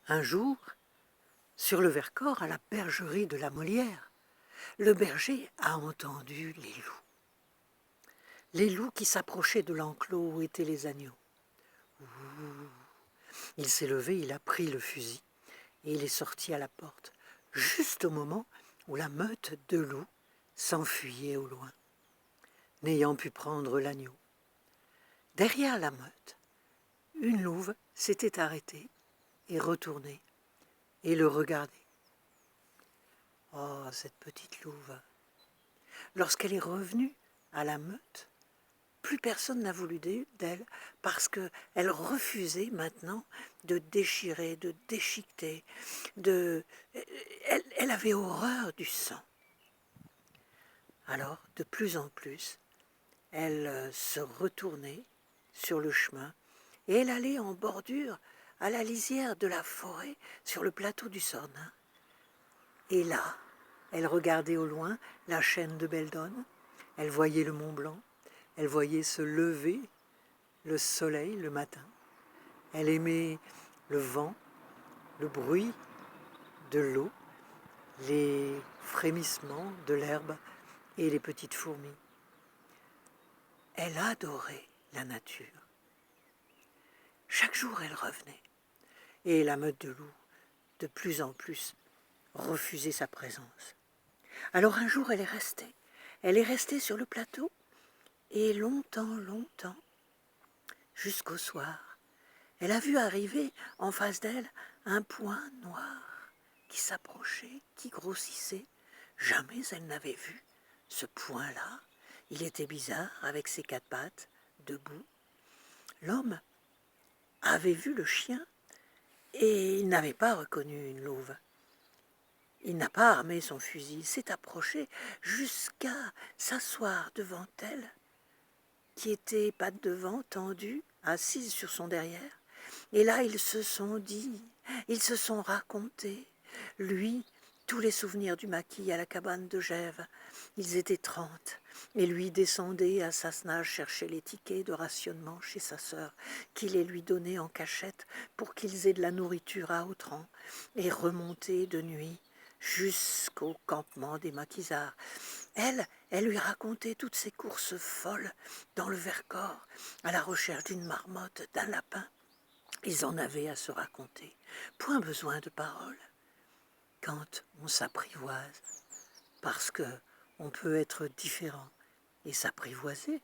Un jour, sur le Vercors, à la bergerie de la Molière, le berger a entendu les loups. Les loups qui s'approchaient de l'enclos où étaient les agneaux. Ouh. Il s'est levé, il a pris le fusil et il est sorti à la porte, juste au moment où la meute de loups s'enfuyait au loin, n'ayant pu prendre l'agneau. Derrière la meute, une louve s'était arrêtée et retournée et le regardait. Oh, cette petite louve! Lorsqu'elle est revenue à la meute, plus personne n'a voulu d'elle parce qu'elle refusait maintenant de déchirer, de déchiqueter. Elle avait horreur du sang. Alors, de plus en plus, elle se retournait sur le chemin et elle allait en bordure à la lisière de la forêt sur le plateau du Sornin. Et là, elle regardait au loin la chaîne de Beldonne, elle voyait le Mont Blanc, elle voyait se lever le soleil le matin. Elle aimait le vent, le bruit de l'eau, les frémissements de l'herbe et les petites fourmis. Elle adorait la nature. Chaque jour, elle revenait. Et la meute de loups, de plus en plus, refusait sa présence. Alors un jour, elle est restée. Elle est restée sur le plateau et longtemps, jusqu'au soir, elle a vu arriver en face d'elle un point noir qui s'approchait, qui grossissait. Jamais elle n'avait vu ce point-là. Il était bizarre avec ses quatre pattes, debout. L'homme avait vu le chien et il n'avait pas reconnu une louve. Il n'a pas armé son fusil, il s'est approché jusqu'à s'asseoir devant elle, qui était pattes devant, tendue, assise sur son derrière. Et là, ils se sont dit, ils se sont racontés, lui, tous les souvenirs du maquis à la cabane de Gèves. Ils étaient 30, et lui descendait à Sassenage chercher les tickets de rationnement chez sa sœur, qui les lui donnait en cachette pour qu'ils aient de la nourriture à outrance, et remontait de nuit jusqu'au campement des maquisards. Elle lui racontait toutes ses courses folles dans le Vercors, à la recherche d'une marmotte, d'un lapin. Ils en avaient à se raconter, point besoin de paroles. Quand on s'apprivoise, parce que on peut être différent et s'apprivoiser,